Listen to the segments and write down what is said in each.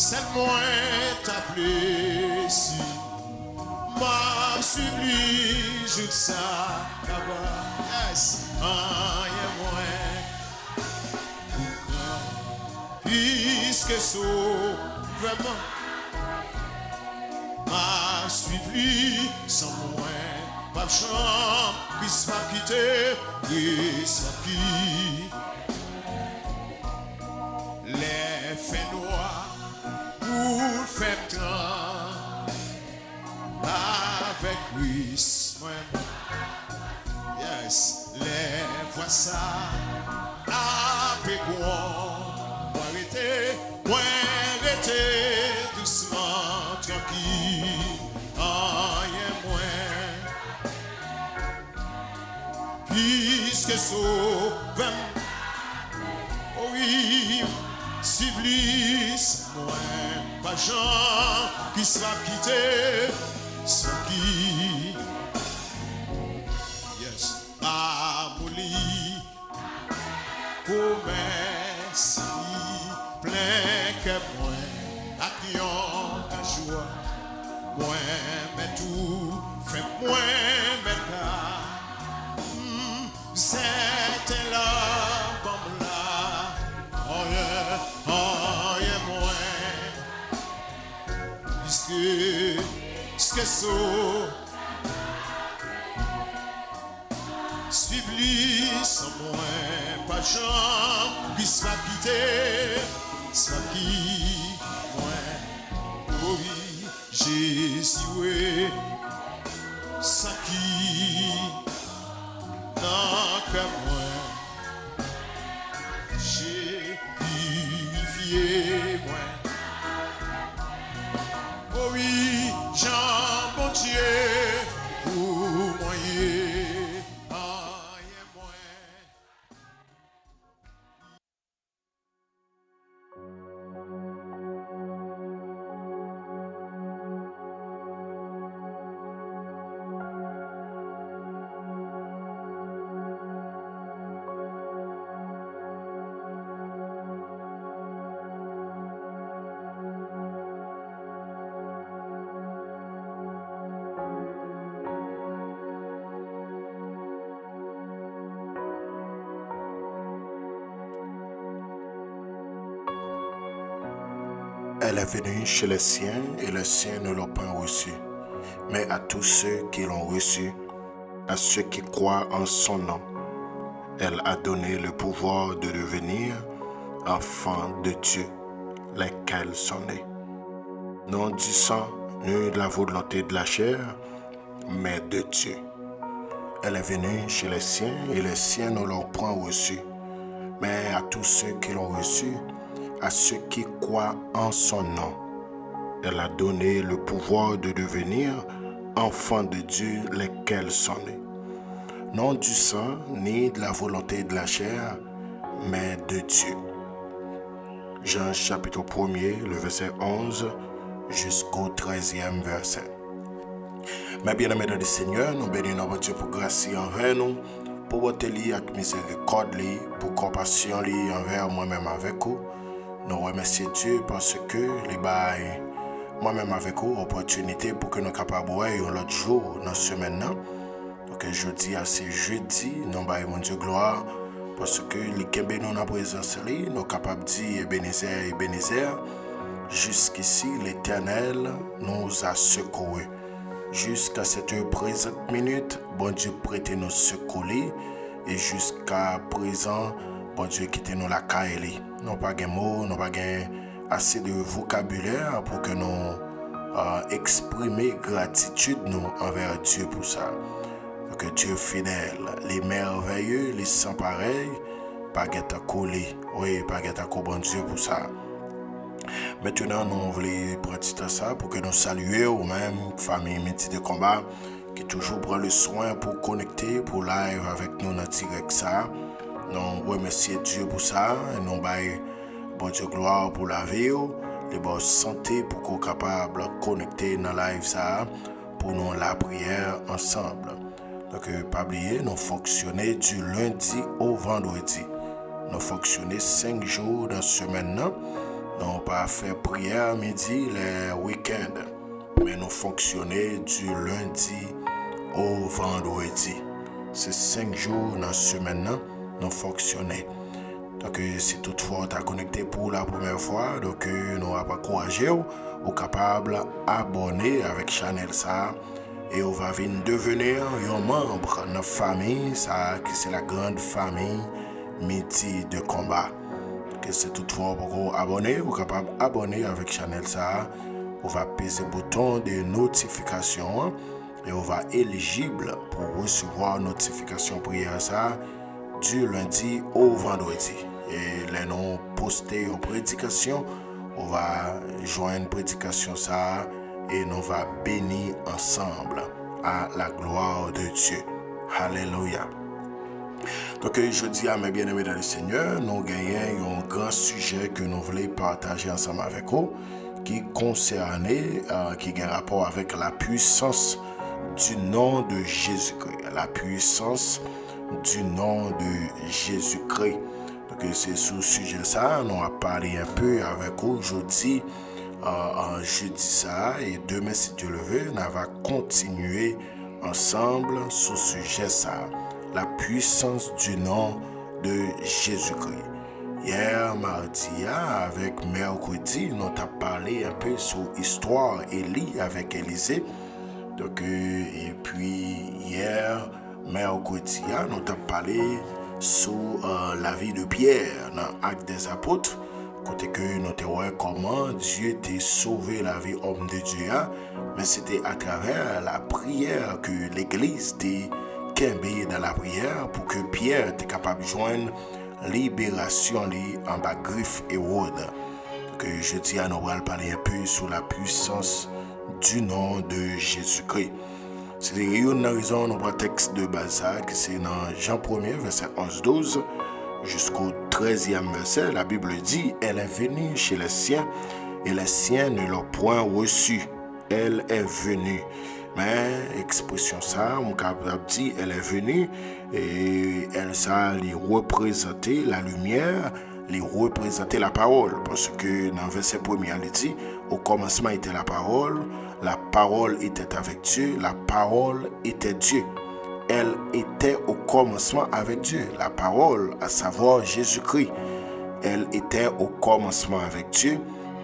c'est moins t'apprécie. M'a suivi jusqu'à là-bas. Yes, rien moins. Puisque c'est vraiment m'a suivi sans moins. Pas de champ, puisse pas quitter, puisse pas quitter. Les faits noirs pour faire temps avec lui. Yes, les voix ça avec moi. Arrêtez doucement, tranquille, rien moins. Puisque sauvem, oh oui, civilis, moins, pas gens qui sera quitté, sans qui, yes, amoli, commerce. Plein que moi, accueillant ta joie, moi, mais tout, fait moi, mais car, c'était là, bon là, oh yeah, moi, puisque ça, suivi sans moi, pas gens qui sera quitté. Ça qui, moi, oui, Jésus, ça qui, non, que moi, j'ai purifié, moi. Oh oui, Jean, bon Dieu, pour moi, Elle est venue chez les siens et les siens ne l'ont pas reçue. Mais à tous ceux qui l'ont reçue, à ceux qui croient en son nom, elle a donné le pouvoir de devenir enfants de Dieu, lesquels sont nés. Non du sang, ni de la volonté de la chair, mais de Dieu. Elle est venue chez les siens et les siens ne l'ont point reçue. Mais à tous ceux qui l'ont reçue, à ceux qui croient en son nom, elle a donné le pouvoir de devenir enfants de Dieu, lesquels sont nés. Non du sang, ni de la volonté de la chair, mais de Dieu. Jean chapitre 1er, le verset 11 jusqu'au 13e verset. Mes bien-aimés dans le Seigneur, nous bénissons notre Dieu pour grâce envers nous, pour votre lit avec miséricorde, pour compassion envers moi-même avec vous. Nous remercions Dieu parce que les bails, moi-même avec vous, opportunité pour que nous capables de voir l'autre jour dans ce semaine. Donc jeudi à ce jeudi, nous baillons mon Dieu gloire parce que les Kembe nous en présence, nous capables de dire Ebenezer, jusqu'ici l'Éternel nous a secourus. Jusqu'à cette heure présente minute, bon Dieu prête nous secours et jusqu'à présent, bon Dieu quitte nous la caille. Nous pas de mots, nous pas assez de vocabulaire pour que nous exprimer gratitude nous envers Dieu pour ça. Que Dieu fidèle, les merveilleux, les sans pareils, pas à coller. Oui, pas à bon Dieu pour ça. Maintenant, nous voulons prendre ça pour que nous saluions ou même famille métier de combat qui toujours prend le soin pour connecter, pour live avec nous dans direct ça. Nous remercions Dieu pour ça et nous baillons bon Dieu gloire pour la vie, les bonnes santé pour qu'on soit capable de connecter dans live ça pour nous la prière ensemble. Donc, pas oublier, nous fonctionnons du lundi au vendredi. Nous fonctionnons 5 jours dans la semaine. Donc, pas faire prière midi les week-ends, mais nous fonctionner du lundi au vendredi. C'est 5 jours dans la semaine, nous fonctionner. Donc, si toutefois tu as connecté pour la première fois, donc nous avons encouragé ou capable d'abonner avec Chanel ça et on va venir devenir un membre de notre famille, ça qui c'est la grande famille Midi de combat. Que c'est toutefois pour abonner ou capable d'abonner avec Chanel ça, on va peser le bouton de notification et on va éligible pour recevoir notification prière ça du lundi au vendredi. Et les noms postés aux prédications, on va joindre prédication ça et nous va bénir ensemble à la gloire de Dieu. Alléluia. Donc je dis à mes bien-aimés dans le Seigneur, nous gagnons un grand sujet que nous voulons partager ensemble avec vous qui concerne, qui a un rapport avec la puissance du nom de Jésus-Christ. La puissance du nom de Jésus-Christ. Donc c'est sur ce sujet ça, nous allons parler un peu avec vous aujourd'hui, jeudi ça, et demain si Dieu le veut, nous allons continuer ensemble sur ce sujet ça, la puissance du nom de Jésus-Christ. Hier, mardi, avec mercredi, nous avons parlé un peu sur l'histoire Élie avec Élisée. Donc, et puis hier, mercredi, nous avons parlé sur la vie de Pierre dans l'Acte des Apôtres. Côté que nous avons vu comment Dieu t'a sauvé la vie homme de Dieu. Mais c'était à travers la prière que l'Église t'a qu'imbé dans la prière pour que Pierre était capable de joindre libération en bas griffe et Hérode. Que je dis à nous parler un peu sur la puissance du nom de Jésus-Christ. C'est une raison dans le texte de base qui c'est dans Jean 1er verset 11-12 jusqu'au 13e verset. La Bible dit: elle est venue chez les siens et les siens ne l'ont point reçue. Elle est venue. Mais expression ça, mon capable dit, elle est venue et elle ça lui représenter la lumière, lui représenter la parole. Parce que dans le verset 1er, elle dit, au commencement était la parole était avec Dieu, la parole était Dieu. Elle était au commencement avec Dieu, la parole, à savoir Jésus-Christ. Elle était au commencement avec Dieu.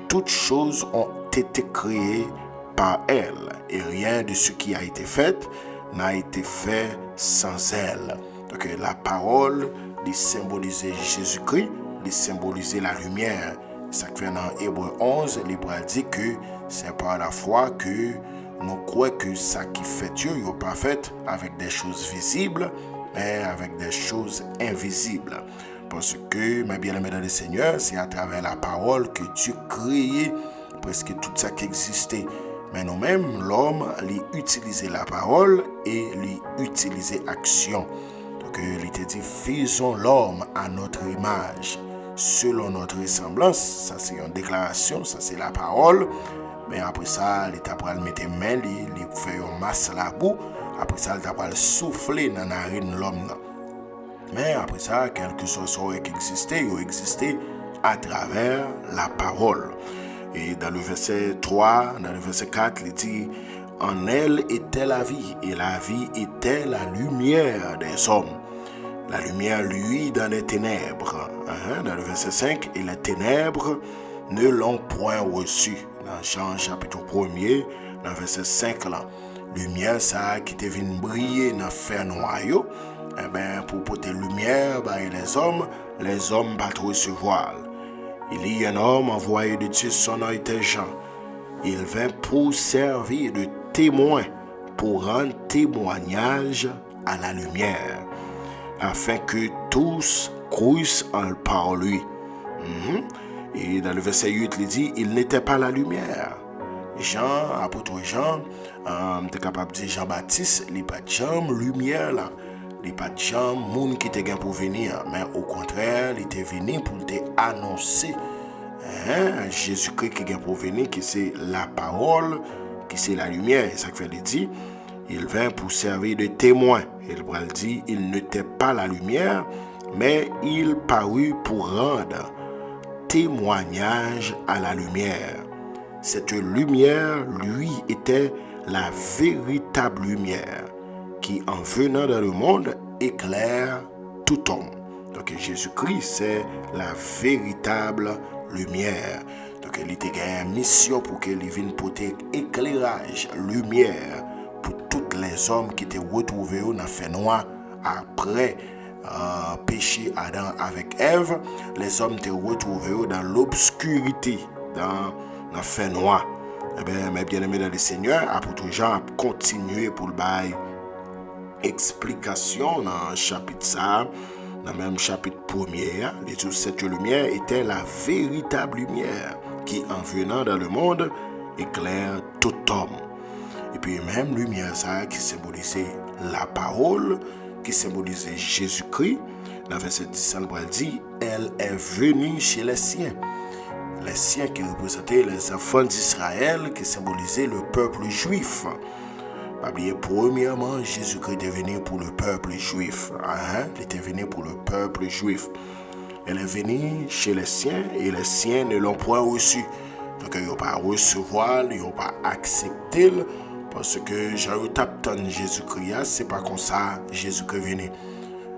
Toutes choses ont été créées par elle, et rien de ce qui a été fait n'a été fait sans elle. Donc la parole, il symbolisait Jésus-Christ, il symbolisait la lumière. Ça fait dans Hébreux 11, l'Hébreu dit que c'est par la foi que nous croyons que ça qui fait Dieu, il n'est pas fait avec des choses visibles, mais avec des choses invisibles. Parce que, mes bien-aimés dans le Seigneur, c'est à travers la parole que Dieu créait presque tout ça qui existait. Mais nous-mêmes, l'homme, lui utilisait la parole et lui utilisait action. Donc, il était dit, faisons l'homme à notre image, selon notre ressemblance. Ça, c'est une déclaration, ça, c'est la parole. Mais après ça, il t'a le mettre main, il fait une masse la boue. Après ça, il t'a le souffler dans la narine de l'homme. Mais après ça, quelque chose qui existait à travers la parole. Et dans le verset 3, dans le verset 4, il dit, en elle était la vie, et la vie était la lumière des hommes. La lumière, lui, dans les ténèbres. Dans le verset 5, et les ténèbres ne l'ont point reçu. Dans Jean chapitre 1er, dans le verset 5, là, lumière, ça qui te vient briller dans le fer noyau, pour porter lumière, les hommes battent recevoir. Il y a un homme envoyé de Dieu, son nom était Jean. Il vint pour servir de témoin, pour rendre témoignage à la lumière, afin que tous croissent par lui. Et dans le verset 8, il dit, il n'était pas la lumière. Jean, apôtre Jean, t'es capable de dire Jean-Baptiste, il n'est pas de jambe, lumière là. Il n'y a pas de gens, monde qui était pour venir, mais au contraire, il était venu pour te annoncer Jésus-Christ qui est pour venir, qui c'est la parole, qui c'est la lumière. Et ça fait dit, il vint pour servir de témoin. Il dit, il n'était pas la lumière, mais il parut pour rendre témoignage à la lumière. Cette lumière, lui, était la véritable lumière qui, en venant dans le monde, éclaire tout homme. Donc Jésus-Christ, c'est la véritable lumière. Donc il était une mission pour qu'il vienne porter éclairage, lumière pour tous les hommes qui étaient retrouvés dans le fait noir après péché Adam avec Ève. Les hommes étaient retrouvés dans l'obscurité, dans le fait noir. Eh bien, mes bien-aimés dans le Seigneur, apôtre Jean a continué pour le bail explication dans le chapitre ça, dans le même chapitre premier. Cette lumière était la véritable lumière qui, en venant dans le monde, éclaire tout homme. Et puis même lumière ça qui symbolisait la parole, qui symbolisait Jésus-Christ. Dans verset 10, elle dit, elle est venue chez les siens. Les siens qui représentaient les enfants d'Israël, qui symbolisaient le peuple juif. Pas oublier, premièrement, Jésus-Christ est venu pour le peuple juif. Il était venu pour le peuple juif. Elle est venue chez les siens et les siens ne l'ont point reçu. Donc, ils n'ont pas recevoir, ils n'ont pas accepté. Parce que j'ai Jésus-Christ, c'est pas comme ça Jésus-Christ est venu.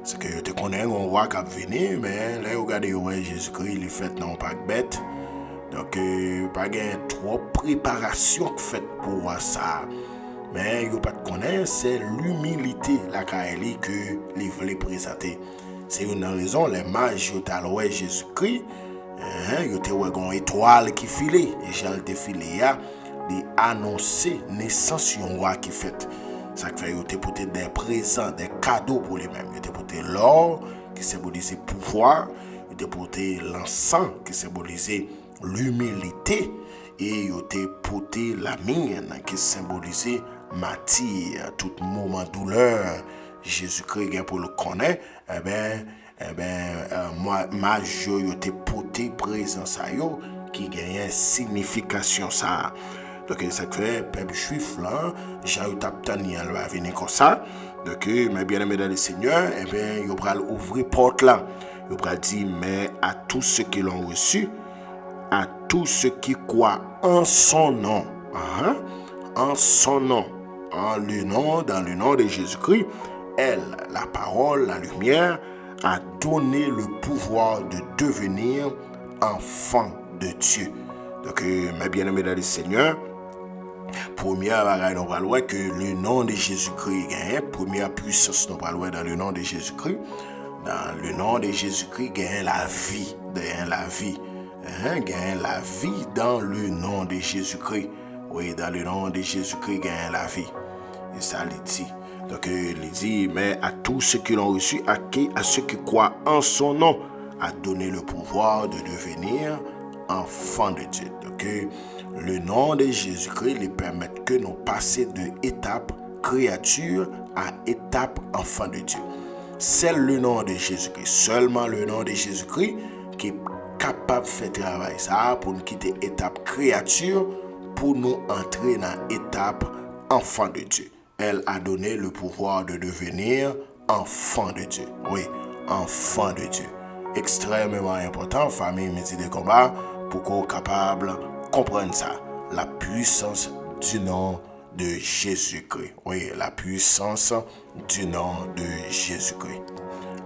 C'est que tu connais un roi qui est venu, mais là, regardez, Jésus-Christ, il est fait non pas bête. Donc, pas de trop préparation faite pour ça. Mais il n'y a pas de connaître, c'est l'humilité la que il voulait présenter. C'est une raison, les mages, ils ont loué Jésus-Christ. Ils ont une étoile qui filait. Et j'ai le défilé, ils annoncer naissance d'un roi qui fait. Ça fait qu'ils ont porté des présents, des cadeaux pour les-mêmes. Ils ont porté l'or qui symbolisait le pouvoir. Ils ont porté l'encens qui symbolisait l'humilité. Et ils ont porté la mine qui symbolisait matière, tout moment de douleur. Jésus-Christ pour le connaître, moi je t'ai porté présence à yo qui gagne signification ça. Donc ça fait peuple juif là, j'ai eu taptani elle va venir comme ça. Donc mes bien-aimés dans le Seigneur, il va ouvrir porte là. Il va dire mais à tous ceux qui l'ont reçu, à tous ceux qui croient en son nom, en son nom, dans le nom de Jésus-Christ, elle, la parole, la lumière, a donné le pouvoir de devenir enfant de Dieu. Donc, mes bien-aimés dans le Seigneur, première bagaille, nous va voir que le nom de Jésus-Christ gagne, première puissance, nous va voir dans le nom de Jésus-Christ. Dans le nom de Jésus-Christ, gagne la vie, gagne la vie. Gagne la vie dans le nom de Jésus-Christ. Oui, dans le nom de Jésus-Christ, gagne la vie. Et ça, il dit. Donc, il dit, mais à tous ceux qui l'ont reçu, à ceux qui croient en son nom, a donné le pouvoir de devenir enfants de Dieu. Donc, le nom de Jésus-Christ lui permet que nous passions de étape créature à étape enfant de Dieu. C'est le nom de Jésus-Christ, seulement le nom de Jésus-Christ qui est capable de faire travail ça pour nous quitter étape créature pour nous entrer dans l'étape enfant de Dieu. Elle a donné le pouvoir de devenir enfant de Dieu. Oui, enfant de Dieu. Extrêmement important, famille métier de combat, pour qu'on soit capable de comprendre ça. La puissance du nom de Jésus-Christ. Oui, la puissance du nom de Jésus-Christ.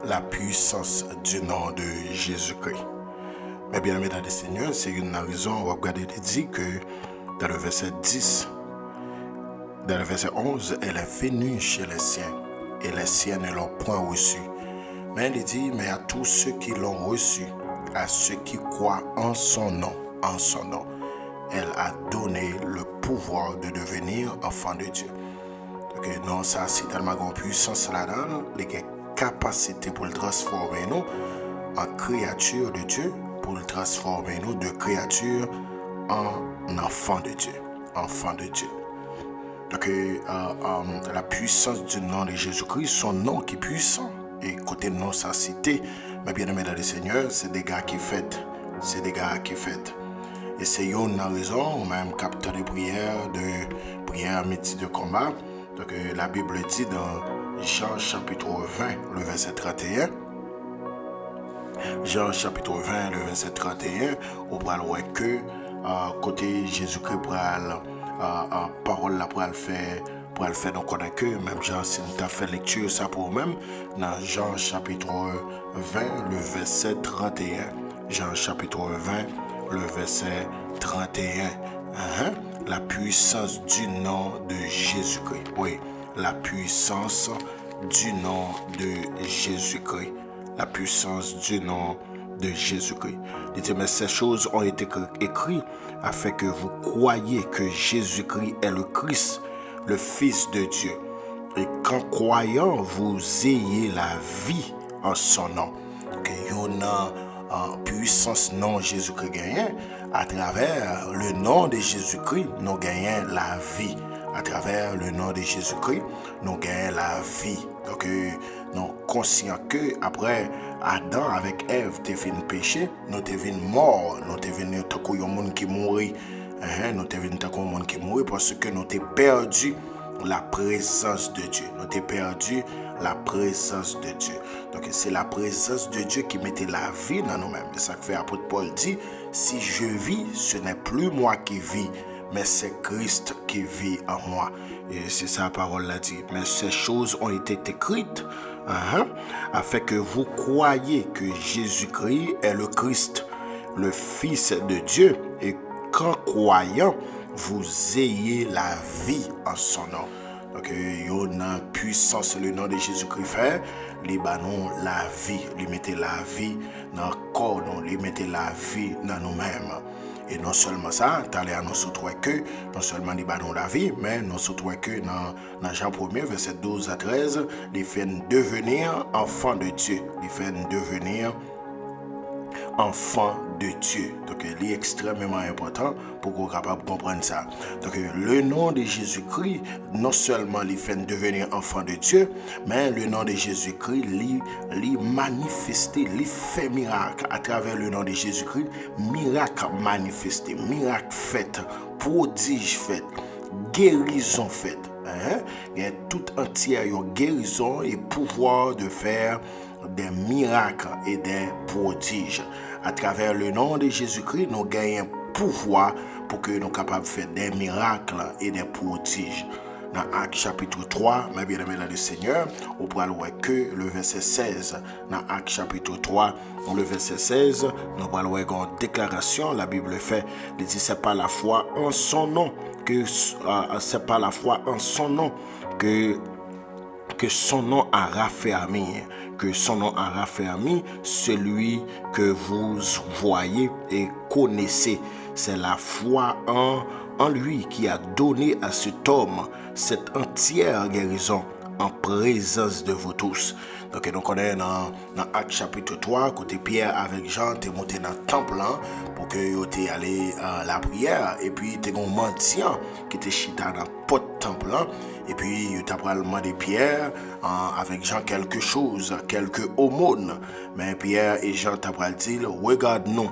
La puissance du nom de Jésus-Christ. Mais bien aimés dans le Seigneur, c'est une raison, on va regarder, il dit que dans le verset 10, dans le verset 11, elle est venue chez les siens, et les siens ne l'ont point reçu. Mais il dit, mais à tous ceux qui l'ont reçu, à ceux qui croient en son nom, elle a donné le pouvoir de devenir enfant de Dieu. Donc, non, ça, c'est tellement grande puissance là-dedans, les capacités pour le transformer nous en créature de Dieu, pour le transformer nous de créature en enfant de Dieu. Enfant de Dieu. Donc, la puissance du nom de Jésus-Christ, son nom qui est puissant. Et côté nom, sa cité, mais bien aimé dans le Seigneur, c'est des gars qui fêtent. C'est des gars qui fêtent. Et c'est une raison, même capteur de prière métier de combat. Donc, la Bible dit dans Jean chapitre 20, le verset 31, Jean chapitre 20, le verset 31, on va voir que côté Jésus-Christ parole là pour le faire donc on a que même Jean si nous t'a fait lecture ça pour même dans Jean chapitre 20 le verset 31. Jean chapitre 20 le verset 31. La puissance du nom de Jésus-Christ. Oui, la puissance du nom de Jésus-Christ. La puissance du nom de Jésus-Christ. Dites, mais ces choses ont été écrites afin que vous croyiez que Jésus-Christ est le Christ, le Fils de Dieu. Et qu'en croyant, vous ayez la vie en son nom. Que en puissance non Jésus-Christ gagne à travers le nom de Jésus-Christ nous gagnons la vie à travers le nom de Jésus-Christ nous gagnons la vie donc nous conscients que après Adam avec Ève t'es venu péché nous t'es venu mort nous t'es venu tant que un monde qui mourit nous t'es venu tant que un monde qui mourit parce que nous t'es perdu la présence de Dieu nous t'es perdu la présence de Dieu. Donc c'est la présence de Dieu qui mettait la vie dans nous-mêmes. C'est ça que fait l'apôtre Paul dit, si je vis, ce n'est plus moi qui vis, mais c'est Christ qui vit en moi. Et c'est ça la parole là dit. Mais ces choses ont été écrites afin que vous croyiez que Jésus-Christ est le Christ, le Fils de Dieu, et qu'en croyant, vous ayez la vie en son nom. Donc, il y a une puissance, le nom de Jésus-Christ fait, les banons la vie, les mettez la vie dans le corps, les mettez la vie dans nous-mêmes. Et non seulement ça, t'allez à nous soutenir que, non seulement les banons la vie, mais nous soutenir que dans Jean 1er, verset 12 à 13, les fait devenir enfants de Dieu, les fait devenir enfant de Dieu. Donc, il est extrêmement important pour qu'on soit capable de comprendre ça. Donc, le nom de Jésus-Christ, non seulement il fait devenir enfant de Dieu, mais le nom de Jésus-Christ, il manifeste, il fait miracle à travers le nom de Jésus-Christ, miracle manifesté, miracle fait, prodige fait, guérison fait. Il y a tout entière guérison et pouvoir de faire des miracles et des prodiges. À travers le nom de Jésus-Christ, nous gagnons pouvoir pour que nous soyons capables de faire des miracles et des prodiges. Dans Actes chapitre 3, mes bien-aimés dans le Seigneur, on pourra voir que le verset 16. Dans Actes chapitre 3, le verset 16, nous pourrons voir une déclaration, la Bible fait, il dit c'est pas la foi en son nom que c'est pas la foi en son nom que son nom a raffermi, que son nom a raffermi celui que vous voyez et connaissez. C'est la foi en lui qui a donné à cet homme cette entière guérison en présence de vous tous. Donc on est dans Actes chapitre 3, côté Pierre avec Jean, t'es monté dans le temple pour que yo t'es allé à la prière. Et puis t'es un mendiant qui était chita dans le pot de temple. Et puis yo t'as demandé Pierre avec Jean quelque chose, quelques aumônes. Mais Pierre et Jean t'as dit, regarde-nous.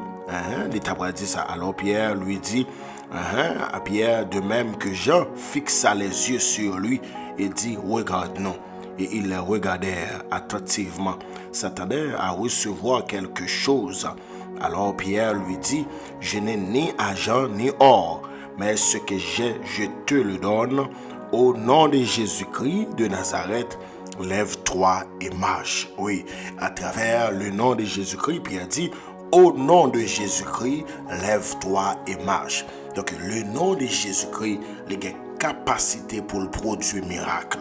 Il t'a dit ça. Alors Pierre lui dit, à Pierre, de même que Jean fixa les yeux sur lui et dit, regarde-nous. Et ils les regardèrent attentivement, s'attendaient à recevoir quelque chose. Alors Pierre lui dit, je n'ai ni argent ni or, mais ce que j'ai, je te le donne. Au nom de Jésus-Christ de Nazareth, lève-toi et marche. Oui, à travers le nom de Jésus-Christ, Pierre dit, au nom de Jésus-Christ, lève-toi et marche. Donc, le nom de Jésus-Christ, les gars, capacité pour le produire miracle.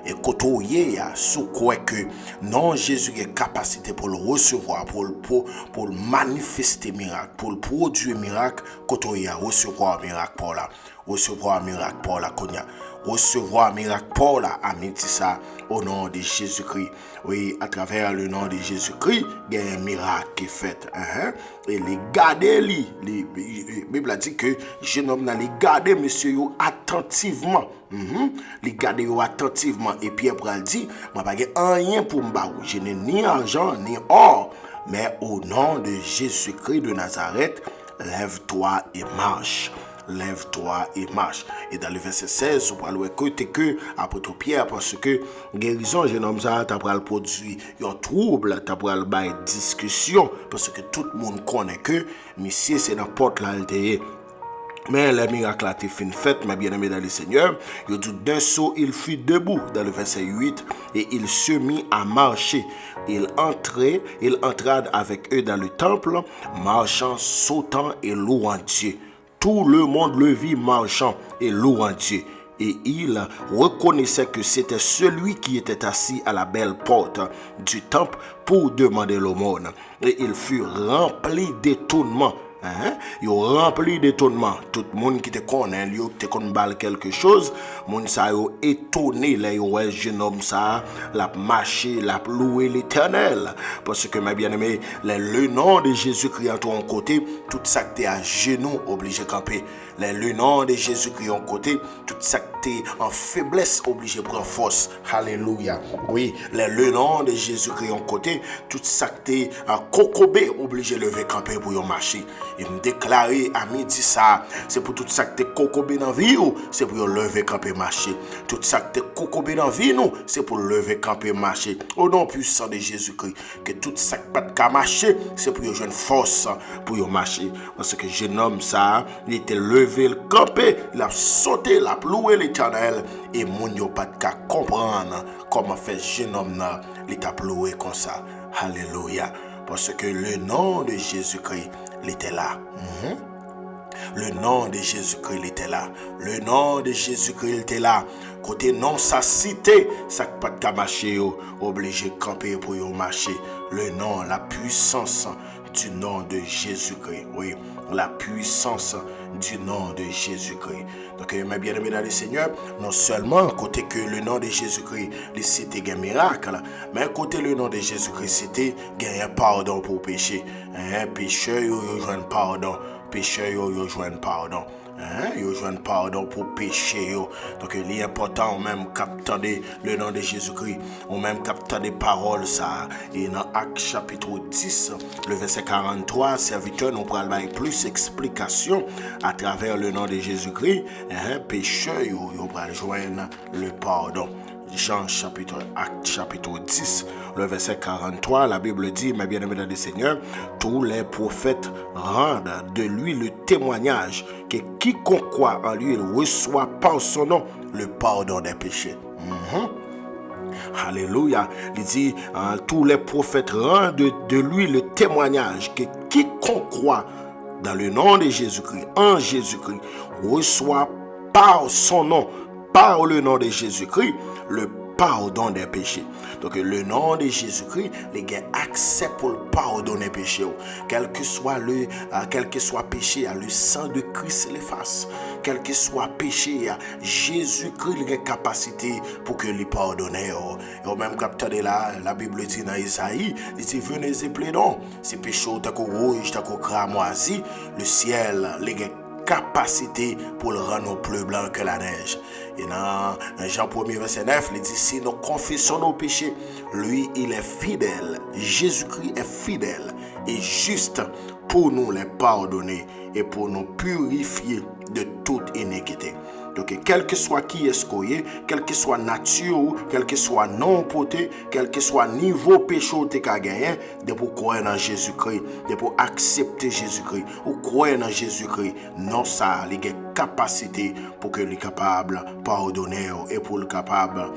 Et quand on y a, sous quoi que non Jésus a capacité pour le recevoir, pour le manifester miracle, pour le produire miracle, quand on y a recevoir miracle pour là, recevoir miracle pour la konya, recevoir miracle pour la amétissa au nom de Jésus-Christ. Oui, à travers le nom de Jésus-Christ, il y a un miracle qui est fait. Et les garder, la Bible a dit que jeune homme n'a les garder, monsieur, attentivement. Les garder attentivement. Et Pierre Pral dit, moi, pas rien pour me barrer. Je n'ai ni argent, ni or. Mais au nom de Jésus-Christ de Nazareth, lève-toi et marche. lève-toi et marche. Et dans le verset 16, on parle que apôtre Pierre, parce que guérison, jeune homme, ça, t'as pral produit un trouble, t'as pral bail discussion, parce que tout le monde connaît que, monsieur, c'est dans porte là, mais les miracles a été fait, mes bien-aimés dans le Seigneur. Il dit d'un saut, il fut debout, dans le verset 8, et il se mit à marcher. Il entra avec eux dans le temple, marchant, sautant et louant Dieu. Tout le monde le vit marchant et louant Dieu. Et il reconnaissait que c'était celui qui était assis à la belle porte du temple pour demander l'aumône. Et il fut rempli d'étonnement. Il rempli d'étonnement. Tout le monde qui te connaît, il te connaît quelque chose. Moun sa yo étonné, là yo ouais jeune homme ça, l'a marché, l'a loué l'Éternel. Parce que mes bien-aimés, le nom de Jésus-Christ en ton côté, tout ça que t'es à genoux obligé de camper. Le nom de Jésus-Christ en côté, tout ça que t'es en faiblesse obligé de prendre force. Alléluia. Oui, le nom de Jésus-Christ en côté, tout ça que t'es en cocobé obligé de lever camper pour y marcher. Il me déclarait à midi ça, c'est pour tout ça que t'es cocobé dans la vie, c'est pour lever camper marcher. Tout ça que t'es cocobé dans la vie, c'est pour lever camper marcher. Au nom puissant de Jésus-Christ, que tout ça que pas de marcher, c'est pour y jouer une force pour y marcher. Parce que jeune homme ça, il était levé le camper, il a sauté, il a loué l'Éternel, et mon yo pas de comprendre comment fait jeune homme là, il t'a loué comme ça. Alléluia. Parce que le nom de Jésus-Christ, il était là. Le nom de Jésus-Christ, il était là. Le nom de Jésus-Christ, il était là. Côté non, sa cité, ça pas de marcher, obligé de camper pour y marcher. Le nom, la puissance du nom de Jésus-Christ. Oui, la puissance du nom de Jésus-Christ. Donc, mes bien-aimés dans le Seigneur, non seulement côté que le nom de Jésus-Christ, c'était un miracle, mais côté le nom de Jésus-Christ, c'était un pardon pour péché. Pécheur, il y a un pardon. Pécheur, il y a un pardon. Il y a un pardon pour péché. Donc, il est important, même capter le nom de Jésus-Christ, ou même capter des paroles, ça. Et dans Actes chapitre 10, le verset 43, serviteur nous parle avec plus d'explications à travers le nom de Jésus-Christ. Pécheur, il va joindre le pardon. Actes chapitre 10, le verset 43, la Bible dit, mes bien-aimés dans le Seigneur, tous les prophètes rendent de lui le témoignage que quiconque croit en lui, il reçoit par son nom le pardon des péchés. Alléluia. Il dit, tous les prophètes rendent de lui le témoignage que quiconque croit dans le nom de Jésus-Christ, en Jésus-Christ, reçoit par son nom, par le nom de Jésus-Christ, le pardon des péchés. Donc le nom de Jésus-Christ, les gars acceptent pour le pardonner péché. Quel que soit péché, le sang de Christ l'efface. Quel que soit péché, Jésus-Christ a une capacité pour que les pardonne. Et au même capteur de la Bible dit dans Isaïe, il dit venez et plaidons. Si péché est rouge, cramoisi, le ciel, les gars capacité pour le rendre plus blanc que la neige. Et dans Jean 1er verset 9, il dit si nous confessons nos péchés, lui il est fidèle, Jésus-Christ est fidèle et juste pour nous les pardonner et pour nous purifier de toute iniquité. Donc, quel que soit qui est-ce qu'on est, quelle que soit nature, quel que soit non poté, quel que soit niveau péché que tu as gagné, de pour croire dans Jésus-Christ, de pour accepter Jésus-Christ, ou croire dans Jésus-Christ, non ça, il y a capacité pour que les capable pardonner et pour le capable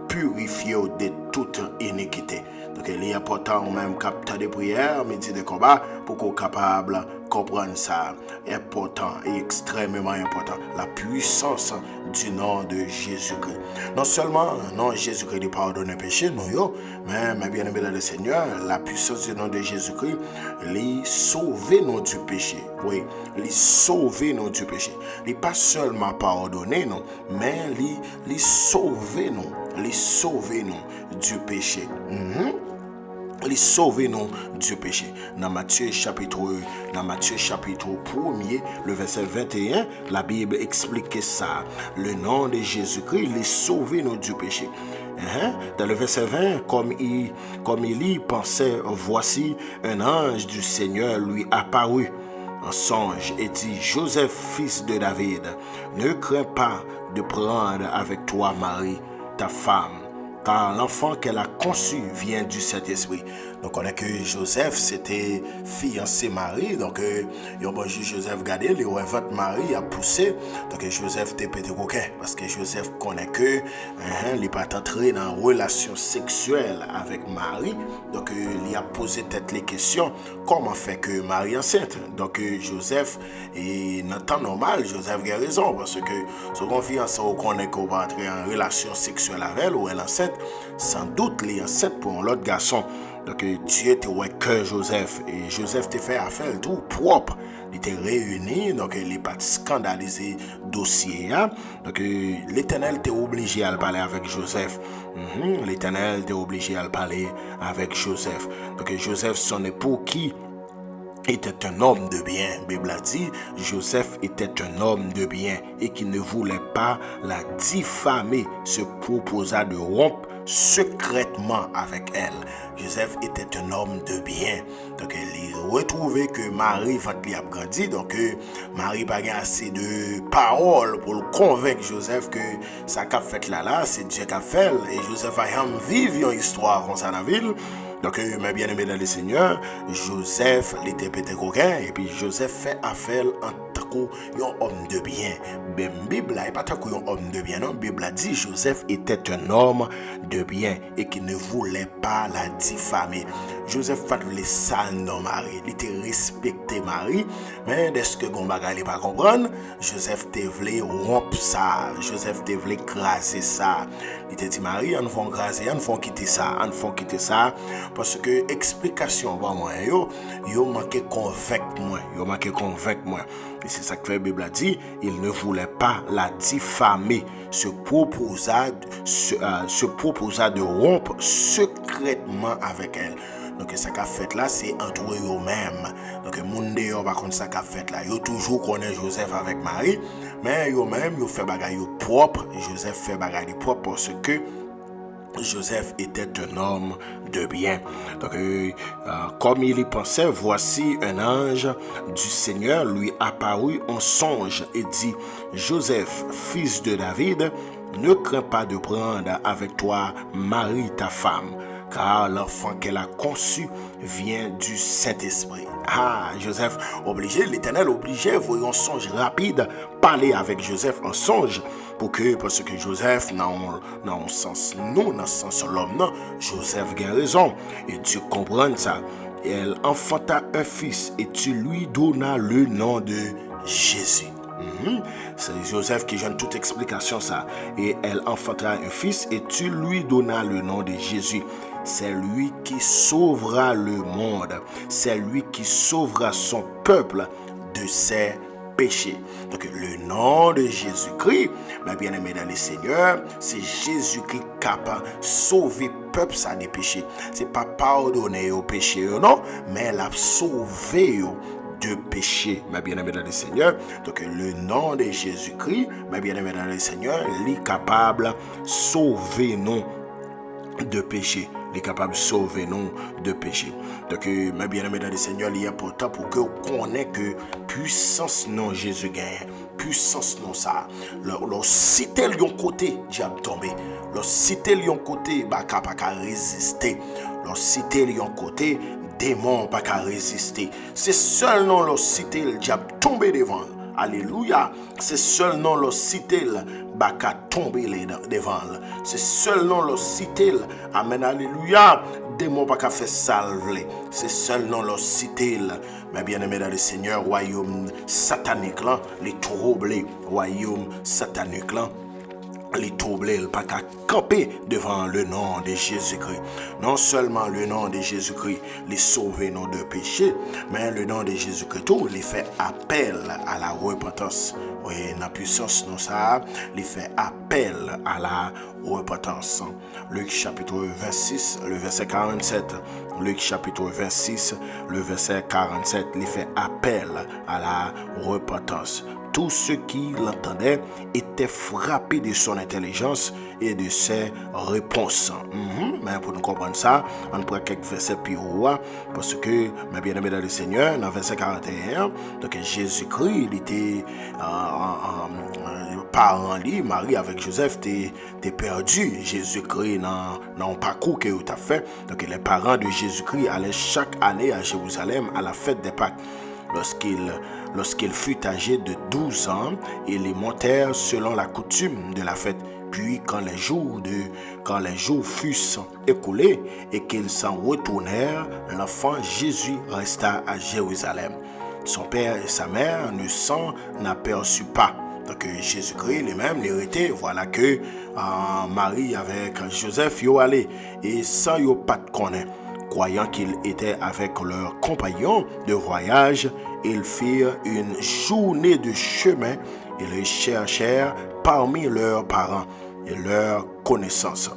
purifier de toute iniquité. Donc, il est important même capter des prières, méditer des combats pour qu'on soit capable de comprendre ça. Important et extrêmement important. La puissance du nom de Jésus-Christ. Non seulement non Jésus-Christ de pardonner péché, non, mais bien aimé dans le Seigneur, la puissance du nom de Jésus-Christ, les sauver nous du péché. Oui, les sauver nous du péché. Les pas seulement pardonner nous, mais les sauver nous. Les sauver nous du péché. Les sauver nous du péché. Dans Matthieu chapitre 1er, le verset 21, la Bible explique ça. Le nom de Jésus-Christ, les sauver nous du péché. Dans le verset 20, comme il y pensait, voici un ange du Seigneur lui apparut. un songe et dit, Joseph, fils de David, ne crains pas de prendre avec toi Marie, ta femme, car l'enfant qu'elle a conçu vient du Saint-Esprit. Donc, on a que Joseph, c'était fiancé Marie. Donc, il a mangé Joseph, gardé, le votre Marie a poussé. Donc, Joseph était pété coquin. Parce que Joseph connaît que, il n'est pas entré dans une relation sexuelle avec Marie. Donc, il a posé peut-être les questions. Comment fait que Marie est enceinte? Donc, Joseph, et dans le temps normal, Joseph a raison. Parce que, son confiance, on connaît qu'on va entrer en relation sexuelle avec elle ou elle est enceinte. Sans doute, elle est enceinte pour l'autre garçon. Donc, Dieu était ouais que Joseph. Et Joseph t'a fait affaire tout propre. Il était réuni. Donc, il n'est pas scandalisé dossier. Hein? Donc, l'Éternel était obligé à parler avec Joseph. L'Éternel était obligé à parler avec Joseph. Donc, Joseph, son époux qui était un homme de bien. La Bible a dit, Joseph était un homme de bien et qui ne voulait pas la diffamer, se proposa de rompre secrètement avec elle. Joseph était un homme de bien. Donc, il retrouvait que Marie, quand il a grandi, donc Marie n'a pas assez de paroles pour le convaincre Joseph que ça qu'a fait là, c'est Dieu qui a fait. Et Joseph a vécu une histoire comme ça dans la ville. Donc, mes bien-aimés dans le Seigneur, Joseph, il était pété coquin, et puis Joseph fait affaire en tant qu'un homme de bien. Mais la Bible n'est pas tant qu'un homme de bien, non. La Bible a dit Joseph était un homme de bien et qui ne voulait pas la diffamer. Joseph voulait ça dans Marie, il était respecté Marie, mais dès que Gombaga n'est pas comprendre, Joseph te voulait rompre ça, Joseph te voulait craser ça. Il te dit Marie, on faut craser, on faut quitter ça, parce que explication pour moi, yo manqué convaincre moi, et c'est ça que la Bible a dit, il ne voulait pas la diffamer, se proposa de rompre secrètement avec elle. Donc, ça qu'a fait là, c'est entre eux-mêmes. Donc, le monde dehors, par contre, ça qu'a fait là. Ils toujours connaissent Joseph avec Marie, mais eux-mêmes, ils font bagaille propre. Joseph fait bagaille propre parce que Joseph était un homme de bien. Donc, comme il y pensait, voici un ange du Seigneur lui apparut en songe et dit, Joseph, fils de David, ne crains pas de prendre avec toi Marie, ta femme, car l'enfant qu'elle a conçu vient du Saint-Esprit. Joseph obligé, l'Éternel obligé, voyons songe rapide, parler avec Joseph en songe, parce que Joseph, dans le sens l'homme, non, Joseph a raison, et tu comprends ça. Et elle enfanta un fils, et tu lui donnas le nom de Jésus. C'est Joseph qui donne toute explication ça. Et elle enfanta un fils, et tu lui donnas le nom de Jésus. C'est lui qui sauvera le monde. C'est lui qui sauvera son peuple de ses péchés. Donc le nom de Jésus-Christ, mes bien-aimés dans le Seigneur, c'est Jésus-Christ capable de sauver le peuple ça des péchés. C'est pas pardonner aux péchés, non, mais la sauver de péché, mes bien-aimés dans le Seigneur. Donc le nom de Jésus-Christ, mes bien-aimés dans le Seigneur, il est capable de sauver nous de péché. Il est capable de sauver nous de péché. Donc, mes bien-aimés dans le Seigneur, il est important pour que vous connaissiez que puissance non Jésus gagne. Puissance non ça. Leur cité lion côté, diable tombé. Leur cité lion côté, baka pas qu'à résister. Leur cité lion côté, démon pas qu'à résister. C'est seul non leur cité, le diable tombé devant. Alléluia. C'est seul non leur cité, baka tomber devant. C'est seul nom le cité. Amen, alléluia. Démon pas qu'à faire salver. C'est seul nom le cité. Mais bien aimé dans le Seigneur, royaume satanique là, les troublés, royaume satanique là, les troublés, pas qu'à camper devant le nom de Jésus-Christ. Non seulement le nom de Jésus-Christ les sauver non de péché, mais le nom de Jésus-Christ tout les fait appel à la repentance. Oui, la puissance non ça, il fait appel à la repentance. Luc chapitre 26, le verset 47. Luc chapitre 26, le verset 47, il fait appel à la repentance. tous ceux qui l'entendaient étaient frappés de son intelligence et de ses réponses. Mais pour nous comprendre ça, on prend quelques versets plus haut, parce que, mes bien-aimés dans le Seigneur, dans verset 41, donc Jésus-Christ, il était parent lui, Marie avec Joseph, t'es perdu. Jésus-Christ dans un parcours que tu as fait. Donc les parents de Jésus-Christ allaient chaque année à Jérusalem à la fête des Pâques. Lorsqu'il fut âgé de 12 ans, ils y montèrent selon la coutume de la fête. Puis quand les jours fussent écoulés et qu'ils s'en retournèrent, l'enfant Jésus resta à Jérusalem. Son père et sa mère ne s'en aperçurent pas. Donc Jésus-Christ lui-même l'hérité, voilà que Marie avec Joseph y allé et sans y pas de connaître. Croyant qu'ils étaient avec leurs compagnons de voyage, ils firent une journée de chemin et les cherchèrent parmi leurs parents et leurs connaissances.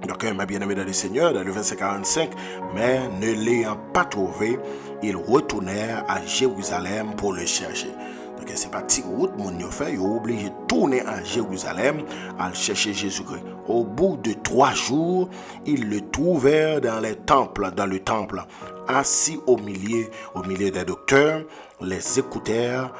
Donc, mes bien-aimés dans le Seigneur, dans le verset 45, mais ne l'ayant pas trouvé, ils retournèrent à Jérusalem pour le chercher. Donc, c'est pas petite route, mon fait, ils ont obligé de tourner à Jérusalem à chercher Jésus-Christ. Au bout de 3 jours, ils le trouvèrent dans le temple, assis au milieu des docteurs, les écoutèrent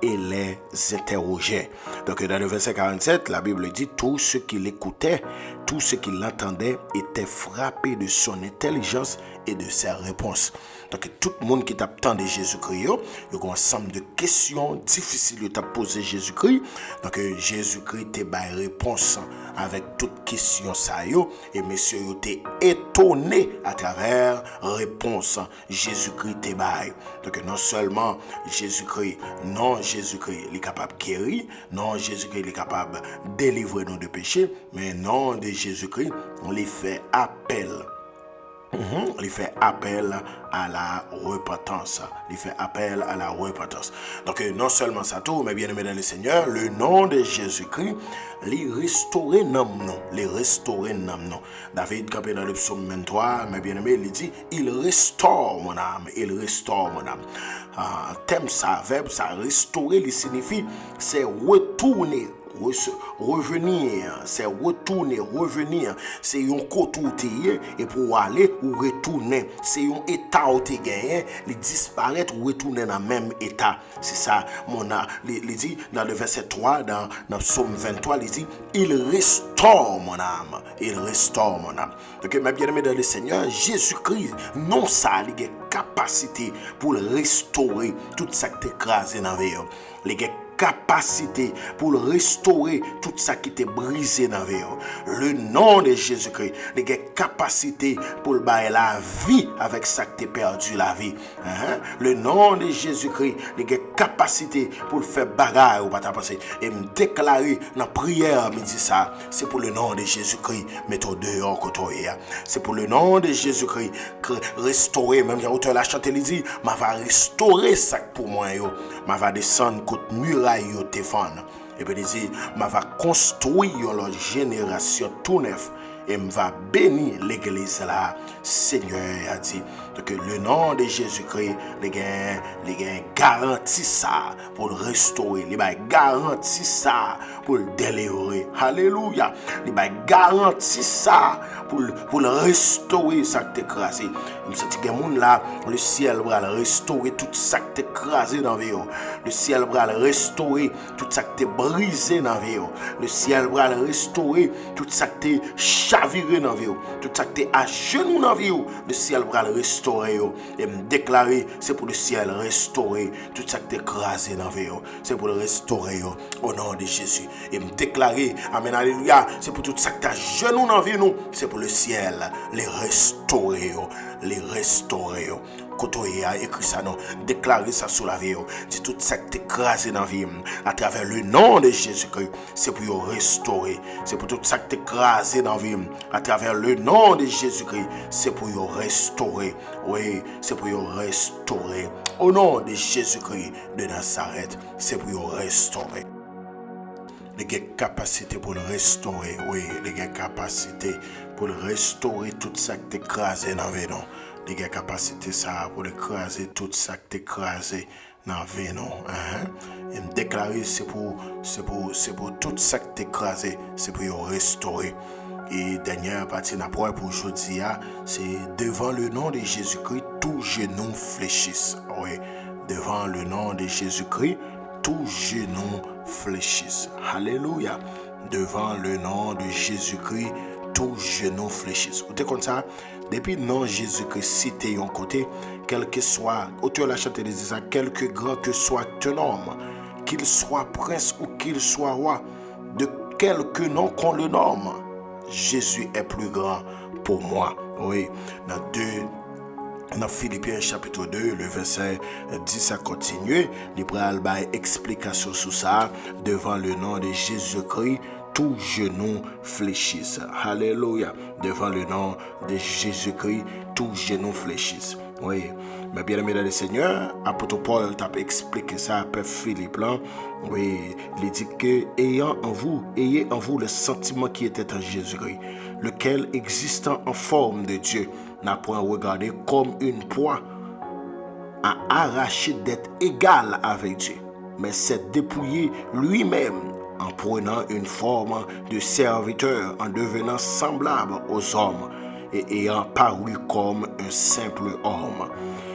et les interrogeait. Donc dans le verset 47, la Bible dit, tous ceux qui l'écoutaient, tous ceux qui l'entendaient étaient frappés de son intelligence et de ses réponses. Donc tout le monde qui t'a entendu Jésus-Christ, il y a un ensemble de questions difficiles à poser Jésus-Christ. Donc Jésus-Christ t'a ba réponse avec toutes questions ça yo, et messieurs yo t'es étonné à travers réponse Jésus-Christ t'a ba. Donc non seulement Jésus-Christ il est capable de guérir, non Jésus-Christ il est capable de délivrer nous de péché, mais non de Jésus-Christ on lui fait appel. Il fait appel à la repentance. Il fait appel à la repentance. Donc, non seulement ça tout, mais bien aimé dans le Seigneur, le nom de Jésus-Christ, les restaurer nom. David, quand dans le psaume 23, mais bien aimé, il dit, il restaure mon âme. Thème ça, verbe ça, restaurer, il signifie, c'est retourner. Revenir, c'est retourner, revenir, c'est un côté et pour aller ou retourner, c'est un état où tu gagné, il disparaître ou retourner dans le même état. C'est ça, il dit dans le verset 3, dans Psaume 23, il dit, il restaure mon âme, Donc, mes bien-aimés dans le Seigneur, Jésus-Christ, non ça, il a capacité pour restaurer tout ça qui est écrasé dans la vie. Capacité pour restaurer tout ça qui était brisé dans la vie. Le nom de Jésus-Christ, il a capacité pour bailler la vie avec ça qui était perdu la vie. Le nom de Jésus-Christ, il a capacité pour faire bagarre ou pas ta pensée et me déclarer dans la prière me dit ça, c'est pour le nom de Jésus-Christ, mettons dehors côté. C'est pour le nom de Jésus-Christ que restaurer, même quand auteur la chanté il dit, m'a va restaurer ça pour moi yo, m'a va descendre côté mur yo défendre et puis il dit m'a va construire leur génération tout neuf et me va bénir l'église là. Seigneur a dit que le nom de Jésus-Christ les gains garantit ça pour le restaurer, les garantit ça pour le délivrer. Alléluia. Les garantit ça pour le restaurer ça qui est écrasé. Il me senti que monde là, le ciel va le restaurer tout ça qui est écrasé dans la vie. Le ciel va le restaurer tout ça qui est brisé dans la vie. Le ciel va le restaurer tout ça qui est chaviré dans la vie. Tout ça qui est à genoux dans la vie. Le ciel va le restaurer et me déclarer c'est pour le ciel restaurer tout ça qui est écrasé dans la vie. C'est pour le restaurer au nom de Jésus et me déclarer amen alléluia, c'est pour tout ça qui est à genoux dans la vie nous, c'est pour le ciel les restaurer. Quand on a écrit ça, non, déclarer ça sur la vie, dit tout ça qui est écrasé dans la vie, à travers le nom de Jésus-Christ, c'est pour restaurer. C'est pour tout ça qui est écrasé dans la vie, à travers le nom de Jésus-Christ, c'est pour restaurer. Oui, c'est pour restaurer. Au nom de Jésus-Christ de Nazareth, c'est pour restaurer. Les capacités pour le restaurer, oui, les capacités pour le restaurer tout ça qui est écrasé dans la vie, non. Les capacités ça pour écraser tout ça qui est écrasé dans vie non. Et me déclarer c'est pour tout ça qui t'écrasé, c'est pour restaurer. Et dernière partie n'a pour aujourd'hui, c'est devant le nom de Jésus-Christ, tout genou fléchisse. Oui, devant le nom de Jésus-Christ, tout genou fléchisse. Alléluia. Devant le nom de Jésus-Christ, tout genou fléchisse. Vous êtes comme ça? Depuis non Jésus-Christ cité en côté, quel que soit, auteur de la chante dit ça, quelque grand que soit ton homme, qu'il soit prince ou qu'il soit roi, de quelque nom qu'on le nomme, Jésus est plus grand pour moi. Oui, dans Philippiens chapitre 2, le verset 10 a continué, l'Hébreu a explication sur ça, devant le nom de Jésus-Christ, tout genou fléchisse. Alléluia. Devant le nom de Jésus-Christ, tout genou fléchisse. Oui. Mais bien aimé dans le Seigneur, apôtre Paul t'a expliqué ça à Père Philippe là. Oui. Il dit que ayez en vous le sentiment qui était en Jésus-Christ, lequel existant en forme de Dieu, n'a point regardé comme une proie à arracher d'être égal avec Dieu, mais s'est dépouillé lui-même en prenant une forme de serviteur, en devenant semblable aux hommes et ayant paru comme un simple homme.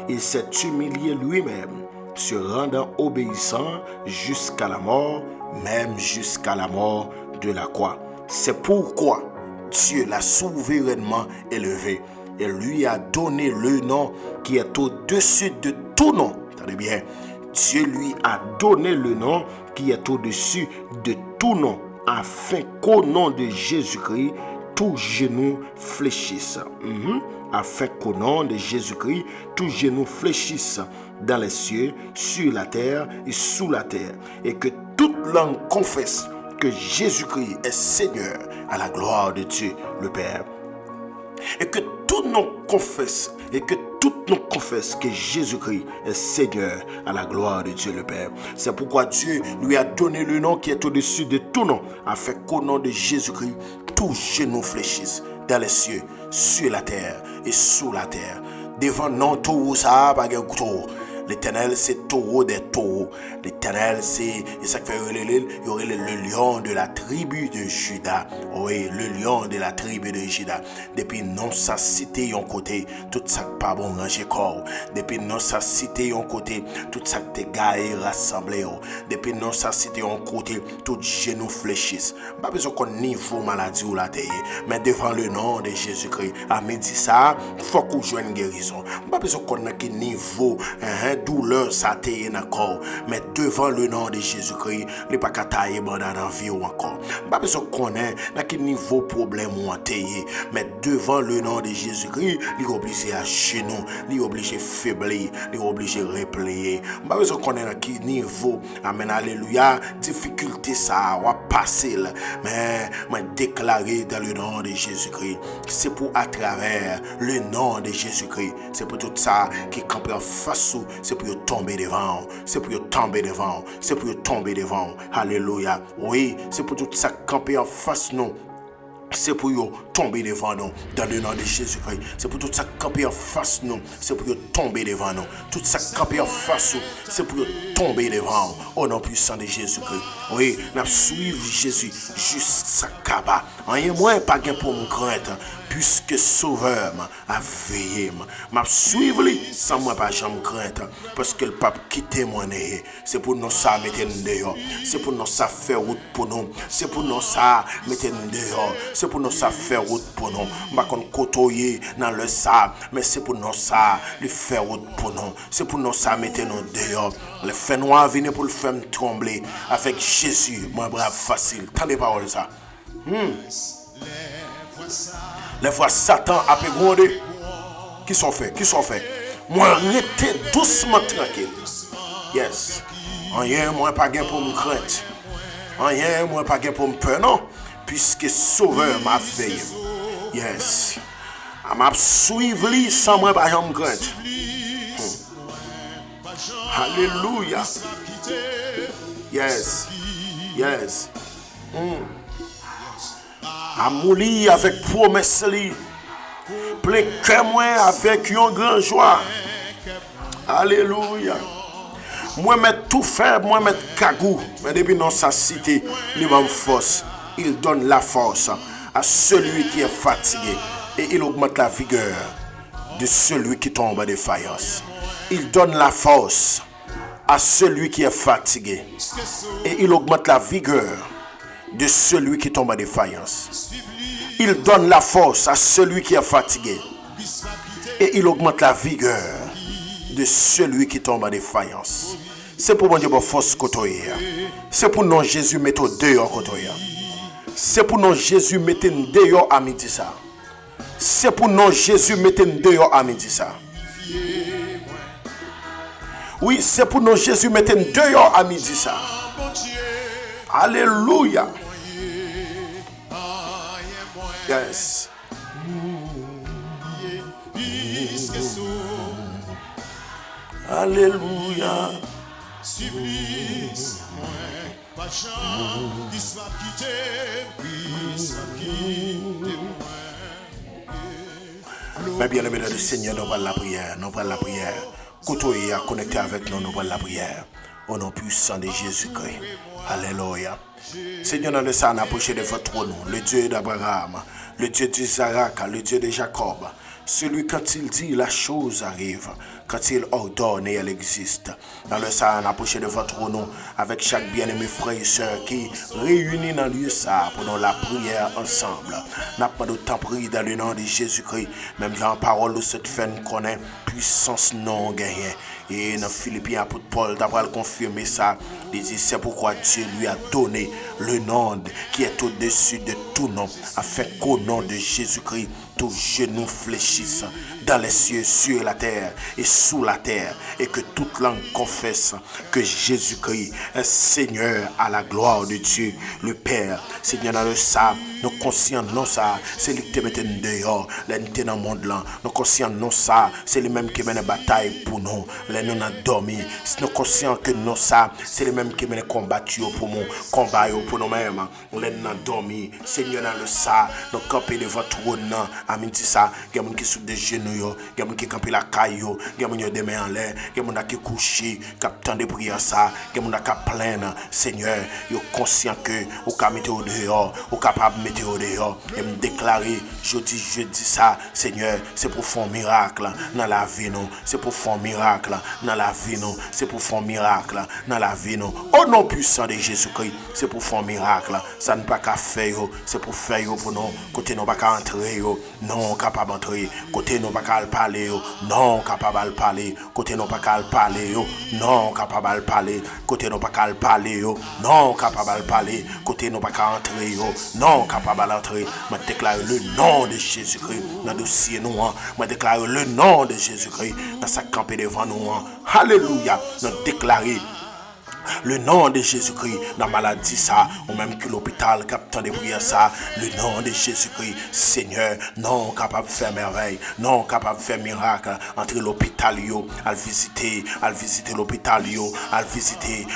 Il s'est humilié lui-même, se rendant obéissant jusqu'à la mort, même jusqu'à la mort de la croix. C'est pourquoi Dieu l'a souverainement élevé et lui a donné le nom qui est au-dessus de tout nom. Attendez bien. Dieu lui a donné le nom qui est au-dessus de tout nom, afin qu'au nom de Jésus-Christ, tout genou fléchisse. Afin qu'au nom de Jésus-Christ, tout genou fléchisse dans les cieux, sur la terre et sous la terre, et que toute langue confesse que Jésus-Christ est Seigneur à la gloire de Dieu le Père. Et que tout nom confesse, que Jésus-Christ est Seigneur à la gloire de Dieu le Père. C'est pourquoi Dieu lui a donné le nom qui est au-dessus de tout nom, afin qu'au nom de Jésus-Christ, tout genou fléchisse dans les cieux, sur la terre et sous la terre. Devant non tout ça, pas de couteau. L'Éternel, c'est taureau des taureaux. L'Éternel, c'est ça qui fait le lion de la tribu de Juda. Oui, le lion de la tribu de Juda. Depuis non sa cité en côté, tout ça pas bon ranger corps. Depuis non sa cité en côté, tout ça te gaé rassemblé. Depuis non sa cité en côté, tout genou fléchisse. Pas besoin qu'on niveau maladie ou la terre, mais devant le nom de Jésus-Christ, à midi ça, faut qu'on joue une guérison. Pas besoin qu'on ait un niveau douleur ça t'est encore, mais devant le nom de Jésus-Christ, les pas qu'à tailler bandana dans vie ou encore. Pas besoin qu'on ait dans quel niveau problème ou tailler, mais devant le nom de Jésus-Christ, il est obligé à genoux, il est obligé faiblir, il est obligé replier. Pas besoin qu'on ait dans quel niveau, amen, alléluia, difficulté ça va passer, mais déclarer dans le nom de Jésus-Christ, c'est pour à travers le nom de Jésus-Christ, c'est pour tout ça qui campe en face, c'est pour tomber devant, c'est pour tomber devant, c'est pour tomber devant. Alléluia. Oui, c'est pour tout ça camper en face nous. C'est pour tomber devant nous dans le nom de Jésus-Christ. C'est pour tout ça camper en face nous. C'est pour tomber devant nous. Tout ça camper en face nous. C'est pour tomber devant au nom puissant de Jésus-Christ. Oui, nous suivons Jésus jusqu'à Kaba. Rien moins pas gain pour mon crainte. Puisque Sauveur m'a veillé, m'a suivi sans moi pas jamais crainte, parce que le pape quitté mon nez. C'est pour nous ça mettre nous dehors, c'est pour nous ça faire route pour nous, c'est pour nous ça mettre nous dehors, c'est pour nous ça faire route pour nous. Pas qu'on côtoyer dans le sable, mais c'est pour nous ça le faire route pour nous, c'est pour nous ça mettre nous dehors. Le fait noir venir pour le faire trembler avec Jésus, mon brave facile. Tendez parole ça. Les fois Satan a pu gronder. Qui sont faits? Moi, restez doucement tranquille. Yes. Rien, moi, pas gain pour me crainte. Rien, moi, pas gain pour me peur, non. Puisque Sauveur m'a veillé. Yes. Je m'a suivi sans moi, pas me crainte. Alléluia. Yes. Amouli avec promesse li, plein cœur moi avec une grande joie. Alléluia. Moi mettre tout faire, moi mettre cagou. Mais depuis dans sa cité, il va me force. Il donne la force à celui qui est fatigué. Et il augmente la vigueur de celui qui tombe en défaillance. Il donne la force à celui qui est fatigué. Et il augmente la vigueur de celui qui tombe en défaillance. Il donne la force à celui qui est fatigué. Et il augmente la vigueur de celui qui tombe en défaillance. C'est pour mon Dieu pour force côtoyer. C'est pour non Jésus mettre dehors côtoyer. C'est pour non Jésus mettre dehors à midi ça. C'est pour non Jésus mettre dehors à midi ça. Oui, c'est pour non Jésus mettre dehors à midi ça. Alléluia. Yes. Alléluia. Mais bien aimé du Seigneur, nous parlons la prière, nous parlons la prière. Côtoyer, connecter avec nous, nous parlons la prière. Au nom puissant de Jésus-Christ. Alléluia. Seigneur, dans le sang, approchez de votre trône, le Dieu d'Abraham, le Dieu d'Isaac, le Dieu de Jacob. Celui, quand il dit, la chose arrive. Quand il ordonne, elle existe. Dans le sang, approchez de votre trône avec chaque bien-aimé frère et soeur qui réunit dans le lieu ça pour nous la prière ensemble. N'a pas de temps pris dans le nom de Jésus-Christ. Même dans la parole de cette fin connaît puissance non gagnée. Et dans Philippiens, apôtre Paul, d'après confirmer ça, il dit c'est pourquoi Dieu lui a donné le nom qui est au-dessus de tout nom, afin qu'au nom de Jésus-Christ, tout genou fléchisse dans les cieux, sur la terre et sous la terre, et que toute langue confesse que Jésus-Christ est Seigneur à la gloire de Dieu, le Père. Seigneur, dans le sang, nous conscients non ça, c'est lui qui te mette dehors, là nous dans le monde là, nous conscients non ça, c'est lui-même qui mène la bataille pour nous, là nous avons dormi, nous conscients que non ça, c'est lui-même qui mène combattu pour nous, combat pour nous-mêmes, là nous avons dormi, Seigneur, dans le sang, nous camper devant trône, amen, ça, il y a des gens qui sont des genoux, il y a des gens qui campent la caille, il y a des gens qui des mains en l'air, il y a des gens qui couchent, qui attendent de prier ça, il y a des gens qui plaindre, Seigneur, ils sont conscients que vous pouvez mettre au dehors, vous êtes capable de mettre au dehors, et me déclarer, je dis ça, Seigneur, c'est pour faire un miracle dans la vie, nous, c'est pour faire un miracle dans la vie, nous, c'est pour faire un miracle dans la vie, nous, au nom puissant de Jésus-Christ, c'est pour faire un miracle, ça ne pas qu'à faire, c'est pour faire pour nous, côté nous pas qu'à entrer, non capable d'entrer, côté nous pas qu'à parler, non capable de parler, côté nous pas qu'à parler, non capable de parler, côté nous pas qu'à parler, non capable de parler, côté nous pas qu'à entrer, non capable d'entrer. Je déclare le nom de Jésus-Christ dans le dossier nous, je déclare le nom de Jésus-Christ dans sa campée devant nous. Alléluia. Je déclare le nom de Jésus-Christ dans la maladie ça, ou même que l'hôpital captant de prières ça, le nom de Jésus-Christ, Seigneur, non capable de faire merveille, non capable de faire miracle, entre l'hôpital yo, à visiter l'hôpital yo, à visiter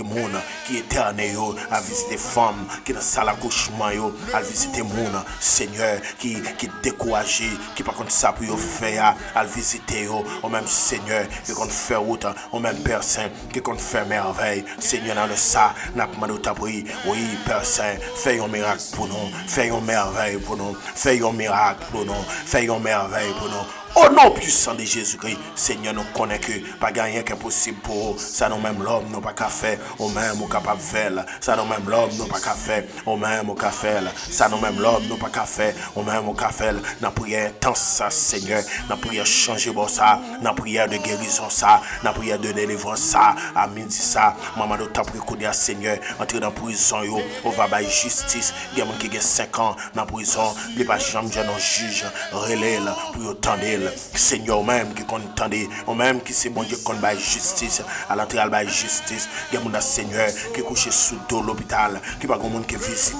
monde qui est éternel yo, à visiter femme qui dans salle accouchement yo, à visiter monde, Seigneur, qui découragé, qui par contre ça pour faire, à visiter yo, ou même Seigneur, qui compte faire route, ou même personne qui compte faire merveille. Seigneur, dans le ça, n'a pas de tabri. Oui, Père Saint, fais un miracle pour nous, fais un merveille pour nous, fais un miracle pour nous, fais un merveille pour nous. Au nom puissant de Jésus-Christ, Seigneur, nous connaissons que pas gagner qui est possible pour eux. Ça nous même l'homme nous pas qu'à faire, au même au capable de faire. Ça nous même l'homme nous pas qu'à faire, au même au qu'à faire. Ça nous même l'homme nous pas qu'à faire, au même au qu'à faire. Dans prière intense ça, Seigneur, dans prière changer bon ça, dans prière de guérison ça, dans prière de délivrance ça, à midi ça, maman de temps pour dire Seigneur, entrer dans prison yo, on va bailler justice. Il y a des gens qui ont 5 ans dans prison, les pas jamais un juge relais pour attendre. Seigneur même qui contendait, ou même qui c'est bon Dieu qu'on baille justice, à l'entrée à baille justice, il y a mon Seigneur qui couche sous dos l'hôpital, qui pas grand monde qui visite,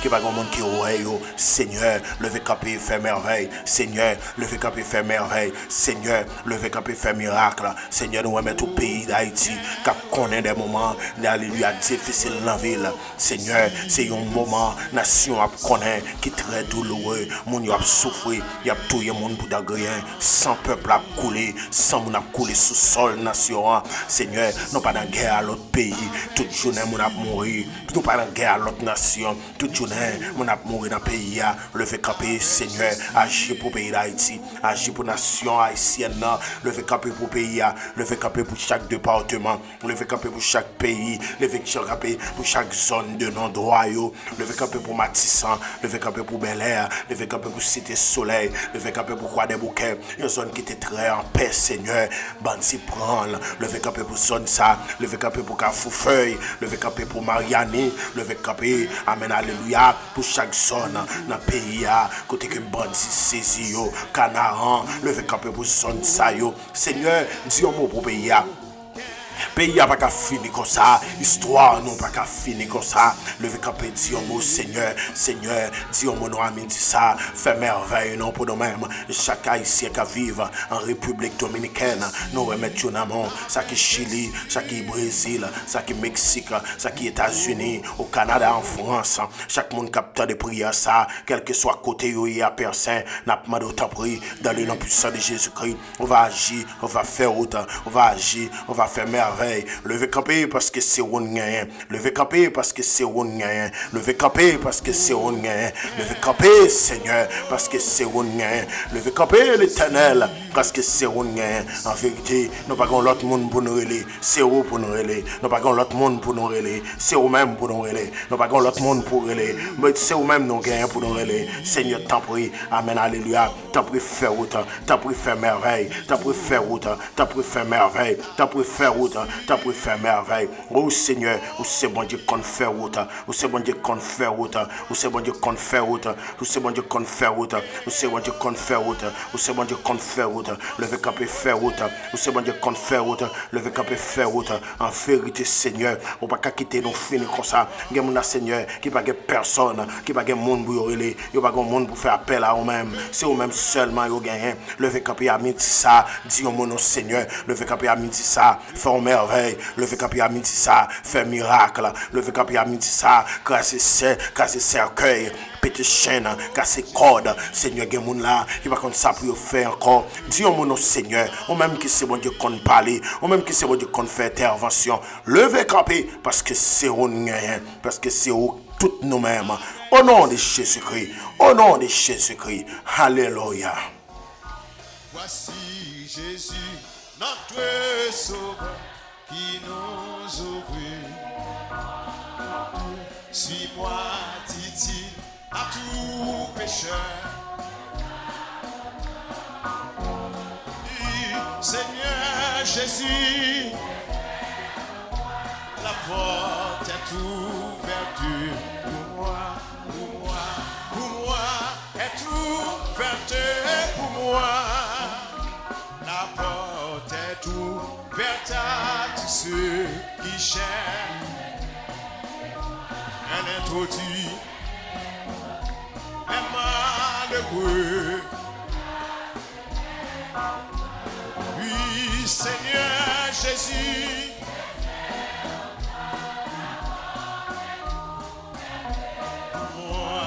qui pas grand monde qui oué, Seigneur, levez capé fait merveille, Seigneur, levez capé fait merveille, Seigneur, levez capé fait miracle, Seigneur, nous remettons au pays d'Haïti, qui connaît des moments d'alléluia difficiles dans la ville, Seigneur, c'est un moment, nation a connaît, qui est très douloureux, mon y a souffert, y a tout le monde pour d'agréer. sans peuple à couler, sans mon a couler sous sol nation. Seigneur, nous pas dans guerre à l'autre pays, toute journée mon a mourir, nous pas dans guerre à l'autre nation, toute journée mon a mourir dans le pays. Levé camper, Seigneur, agir pour le pays d'Haïti, agir pour la nation haïtienne, levé camper pour le pays, levé camper pour chaque département, levé camper pour chaque pays, levé camper pour chaque zone de non-droit, levé camper pour Matissan, levé camper pour Bel Air, levé camper pour Cité Soleil, levé camper pour Croix des Bouquets, une zone qui était très en paix, Seigneur, Bandi prendre, levé camper pour zone ça, levé camper pour Carrefour-Feuille, levé camper pour Mariani, levé camper, amen, alléluia, pour chaque zone dans le pays, côté que Bandi saisi, Canaran, levé camper pour zone ça, Seigneur, dis un mot pour pays. Pays n'a pas qu'à finir comme ça. Histoire non pas qu'à finir comme ça. Levez campé, dis un mot, Seigneur. Seigneur, dis un mot, nous amis, dis ça. Fais merveille, non pour nous-mêmes. Chaque haïtien qui vit en République Dominicaine, nous remettons en amont. Ça qui Chili, ça qui Brésil, ça qui Mexique, ça qui États-Unis, au Canada, en France. Chaque monde capte des prières, ça. Quel que soit côté où il y a personne, n'a pas demandé autant prier. Dans le nom puissant de Jésus-Christ, on va agir, on va faire autant, on va agir, on va faire merveille. Levez camper parce que c'est on gagne. Levez camper parce que c'est on gagne. Levez camper parce que c'est on gagne. Levez camper, Seigneur, parce que c'est on gagne. Levez camper, l'Éternel, parce que c'est on gagne. En vérité, nous pas l'autre monde pour nous relayer. C'est où pour nous relayer. Nous pas l'autre monde pour nous relayer. C'est eux même pour nous relayer. Nous pas l'autre monde pour relayer. Mais c'est eux même nous gagnons pour nous relayer. Seigneur, t'en prie. Amen, alléluia. T'en prie faire route. T'en prie faire merveille. T'en prie faire route. T'en prie faire merveille. T'en prie faire route. T'as pu faire merveille. Oh Seigneur, où c'est bon Dieu qu'on fait route. Où c'est bon Dieu qu'on fait route. Où c'est bon Dieu qu'on fait route. Où c'est bon Dieu qu'on fait route. Où c'est bon Dieu qu'on fait route. Où c'est bon Dieu qu'on fait route. Levez camper faire route. Où c'est bon Dieu qu'on fait route. Levez camper faire route. En vérité, Seigneur, on va pas quitter nos fins comme ça. Il y a mon Seigneur qui pas personne, qui pas monde pour relayer. Il y a pas monde pour faire appel à eux-mêmes. C'est eux-mêmes seulement ils gagnent. Levez camper à midi ça. Dis au mon Seigneur. Levez camper à midi ça. Fais merveille, levé campi à midi ça, fait miracle, levé campi à midi ça, casser cercueil, péter chaîne, casser corde, Seigneur, il y a moun là, qui va comme ça pour faire encore, dis au mon Seigneur, ou même qui c'est bon Dieu qu'on parle, ou même qui c'est bon Dieu qu'on fait intervention, levé campi, parce que c'est on rien, parce que c'est tout nous-mêmes, au nom de Jésus-Christ, au nom de Jésus-Christ, alléluia. Voici Jésus, notre sauveur, qui nous ouvre. Suis-moi, dit-il, à tout pécheur. Seigneur Jésus, la porte est ouverte pour moi, pour moi, pour moi, est ouverte pour moi. La porte est ouverte à tous ceux qui cherchent. Elle introduit les malheureux. Oui, Seigneur Jésus, moi.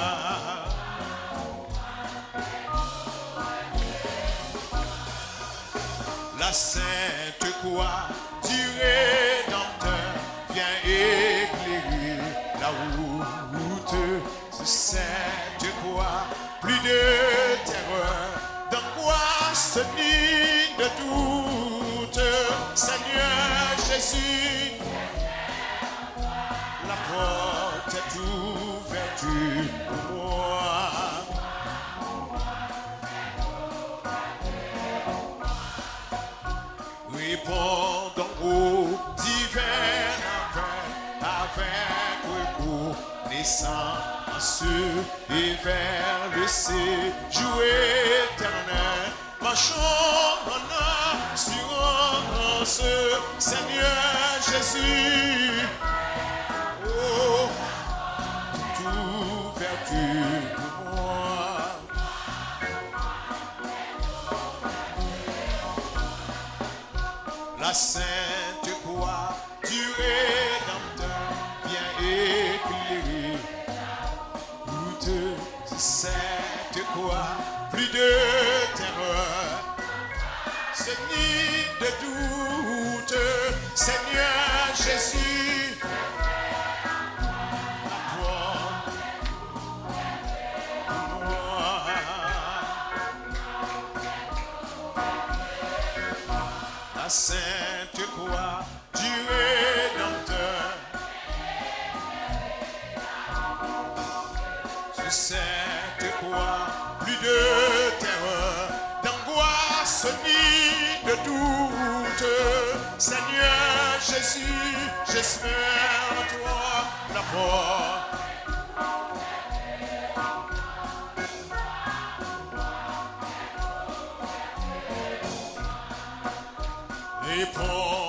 La sainte croix du Rédempteur vient éclairer la route. Ce sainte croix, plus de terreur, d'angoisse ni de doute. Seigneur Jésus, la porte est ouverte pour moi. Répondons aux divers appels avec reconnaissance et vers le séjour éternel. Marchons en assurance, Seigneur Jésus. Oh, toute ouverture pour moi. La sainte croix du Rédempteur vient éclairer toute cette croix, plus de terreur sainte croix du Rédempteur. Sur cette croix, plus de terreur, d'angoisse ni de doute. Seigneur Jésus, j'espère en toi la mort. Et pour